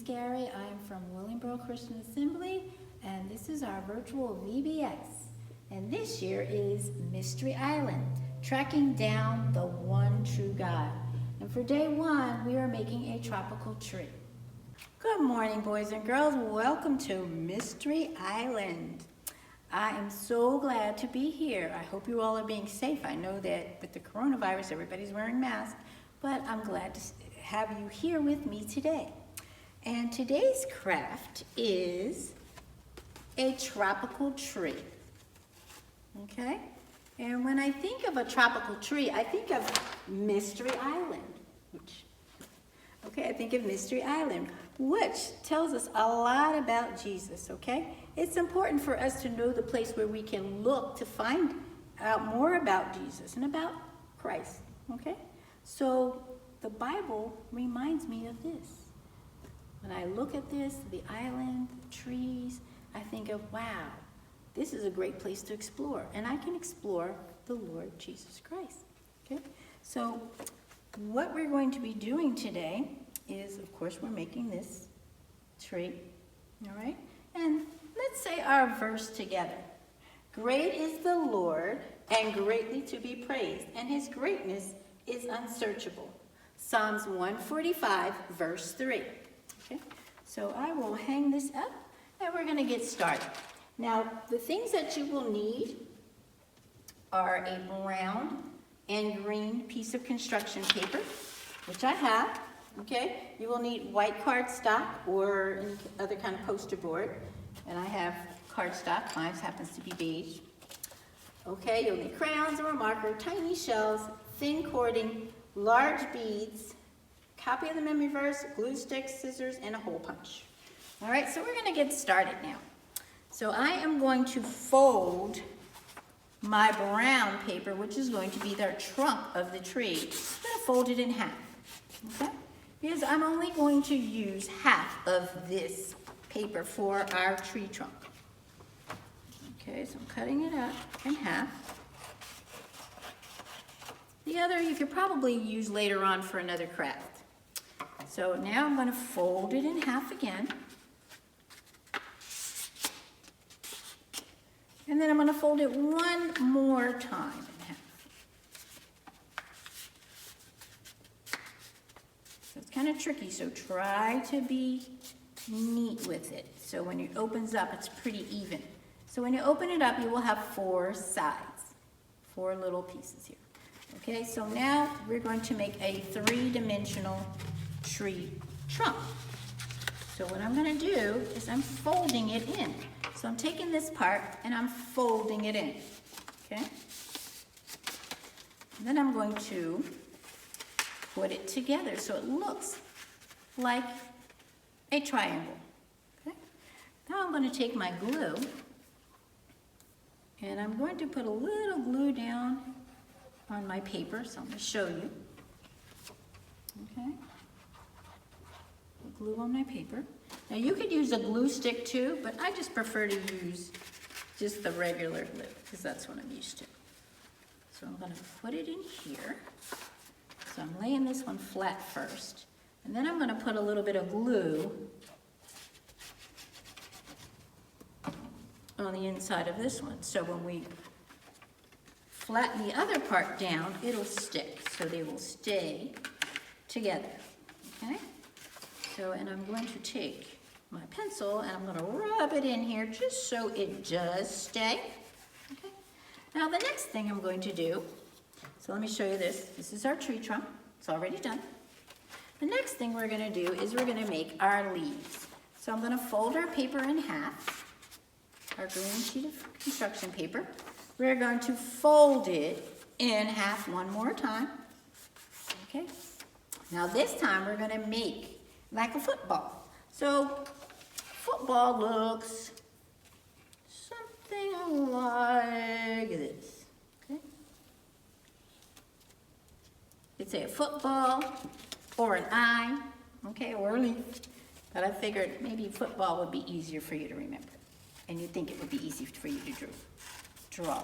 Gary. I am from Willingboro Christian Assembly, and this is our virtual VBS. And this year is Mystery Island, tracking down the one true God. And for day one, we are making a tropical tree. Good morning, boys and girls. Welcome to Mystery Island. I am so glad to be here. I hope you all are being safe. I know that with the coronavirus, everybody's wearing masks, but I'm glad to have you here with me today. And today's craft is a tropical tree. Okay? And when I think of a tropical tree, I think of Mystery Island. I think of Mystery Island, which tells us a lot about Jesus, okay? It's important for us to know the place where we can look to find out more about Jesus and about Christ, okay? So the Bible reminds me of this. When I look at this, the island, the trees, I think of, wow, this is a great place to explore. And I can explore the Lord Jesus Christ, okay? So what we're going to be doing today is, of course, we're making this tree, all right? And let's say our verse together. Great is the Lord and greatly to be praised, and his greatness is unsearchable. Psalms 145, verse 3. Okay, so I will hang this up, and we're going to get started. Now, the things that you will need are a brown and green piece of construction paper, which I have. Okay, you will need white cardstock or any other kind of poster board, and I have cardstock. Mine happens to be beige. Okay, you'll need crayons or a marker, tiny shells, thin cording, large beads, copy of the memory verse, glue sticks, scissors, and a hole punch. All right, so we're going to get started now. So I am going to fold my brown paper, which is going to be the trunk of the tree. I'm going to fold it in half, okay? Because I'm only going to use half of this paper for our tree trunk. Okay, so I'm cutting it up in half. The other you could probably use later on for another craft. So now I'm going to fold it in half again. And then I'm going to fold it one more time in half. So it's kind of tricky, so try to be neat with it. So when it opens up, it's pretty even. So when you open it up, you will have four sides, four little pieces here. Okay, so now we're going to make a three-dimensional tree trunk. So what I'm going to do is I'm folding it in. So I'm taking this part and I'm folding it in, okay? And then I'm going to put it together so it looks like a triangle, okay? Now I'm going to take my glue and I'm going to put a little glue down on my paper, so I'm going to show you, okay? Glue on my paper. Now you could use a glue stick too, but I just prefer to use just the regular glue because that's what I'm used to. So I'm going to put it in here. So I'm laying this one flat first, and then I'm going to put a little bit of glue on the inside of this one. So when we flatten the other part down, it'll stick. So they will stay together, okay? So, and I'm going to take my pencil and I'm going to rub it in here just so it does stay. Okay. Now the next thing I'm going to do, so let me show you this. This is our tree trunk. It's already done. The next thing we're going to do is we're going to make our leaves. So I'm going to fold our paper in half, our green sheet of construction paper. We're going to fold it in half one more time. Okay. Now this time we're going to make like a football. So football looks something like this, okay? It's a football or an eye, okay, or a leaf. But I figured maybe football would be easier for you to remember. And you'd think it would be easy for you to draw.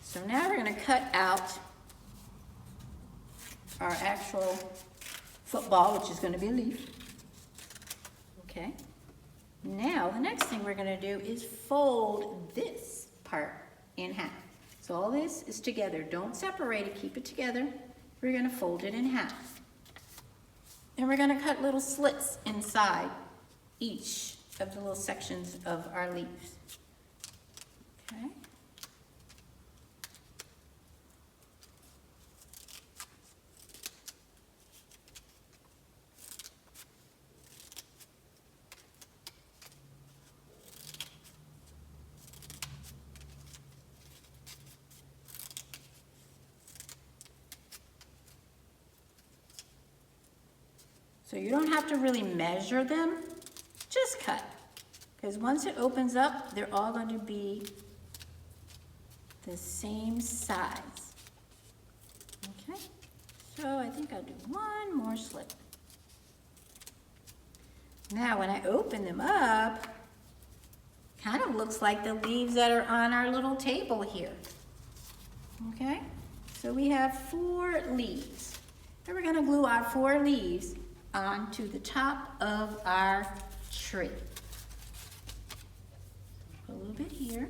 So now we're gonna cut out our actual football, which is gonna be a leaf. Okay. Now, the next thing we're going to do is fold this part in half. So all this is together. Don't separate it. Keep it together. We're going to fold it in half. And we're going to cut little slits inside each of the little sections of our leaves. Okay. So you don't have to really measure them, just cut. Because once it opens up, they're all going to be the same size. Okay, so I think I'll do one more slit. Now when I open them up, kind of looks like the leaves that are on our little table here. Okay, so we have 4 leaves. And we're going to glue our 4 leaves onto the top of our tree. Put a little bit here.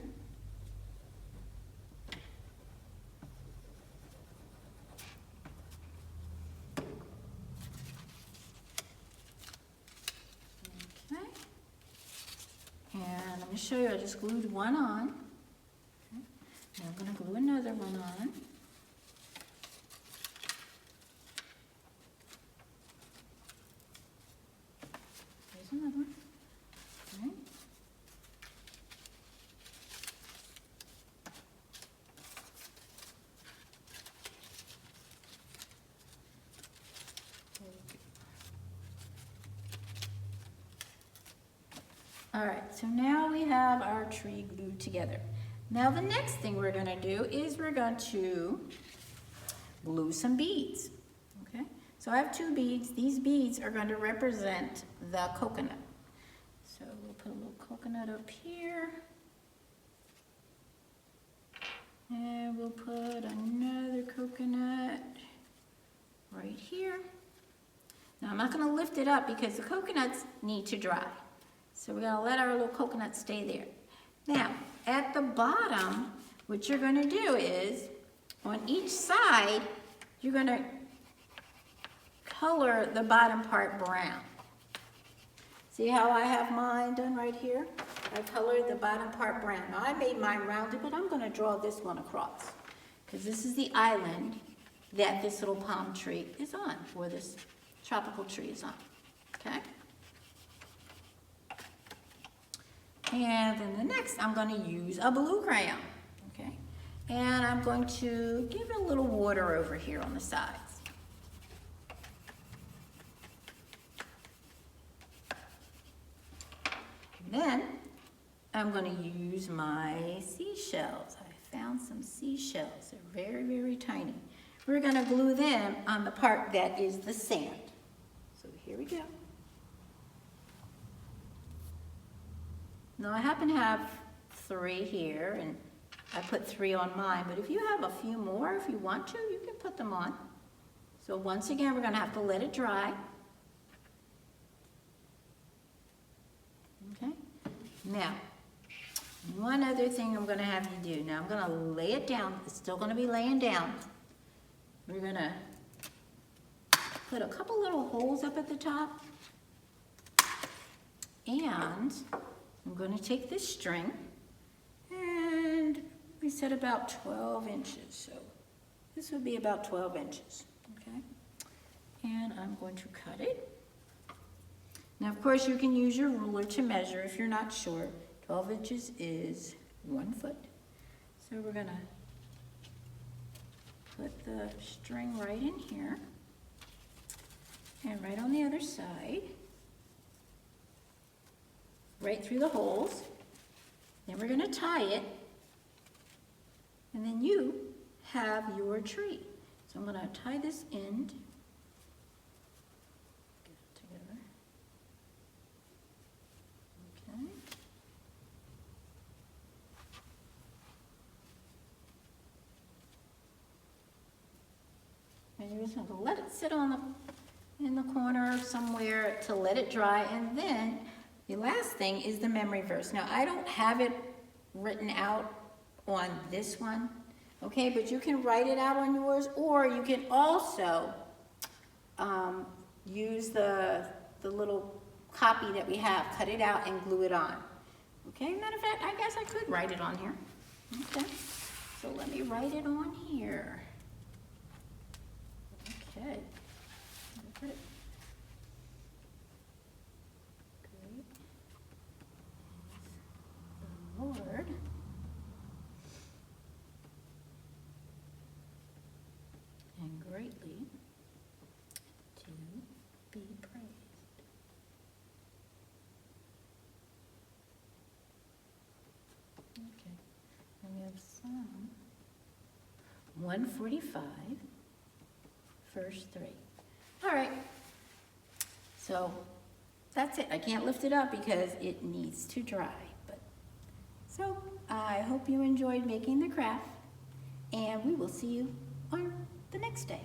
Okay. And I'm going to show you, I just glued one on. Okay. Now I'm going to glue another one on. Another one. Okay. All right, so now we have our tree glued together. Now the next thing we're going to do is we're going to glue some beads. Okay, so I have 2 beads. These beads are going to represent the coconut. So we'll put a little coconut up here. And we'll put another coconut right here. Now I'm not going to lift it up because the coconuts need to dry. So we're going to let our little coconut stay there. Now at the bottom, what you're going to do is on each side, you're going to color the bottom part brown. See how I have mine done right here? I colored the bottom part brown. Now I made mine rounded, but I'm going to draw this one across because this is the island that this little palm tree is on, or this tropical tree is on. Okay? And then the next, I'm going to use a blue crayon. Okay? And I'm going to give it a little water over here on the sides. Then I'm going to use my seashells. I found some seashells. They're very, very tiny. We're going to glue them on the part that is the sand. So here we go. Now I happen to have 3 here, and I put 3 on mine, but if you have a few more, if you want to, you can put them on. So once again, we're going to have to let it dry. Okay, now, one other thing I'm going to have you do. Now I'm going to lay it down. It's still going to be laying down. We're going to put a couple little holes up at the top. And I'm going to take this string, and we said about 12 inches. So this would be about 12 inches. Okay, and I'm going to cut it. Now, of course, you can use your ruler to measure if you're not sure. 12 inches is 1 foot. So we're going to put the string right in here and right on the other side, right through the holes. Then we're going to tie it, and then you have your tree. So I'm going to tie this end. And you're just going to let it sit on in the corner somewhere to let it dry, and then The last thing is the memory verse. Now, I don't have it written out on this one, okay, but you can write it out on yours, or you can also use the little copy that we have, cut it out and glue it on. Okay, matter of fact, I guess I could write it on here. Okay, so let me write it on here. Okay, put it. Great. The Lord and greatly to be praised. Okay, and we have Psalm 145, verse 3. All right, so that's it. I can't lift it up because it needs to dry. So I hope you enjoyed making the craft, and we will see you on the next day.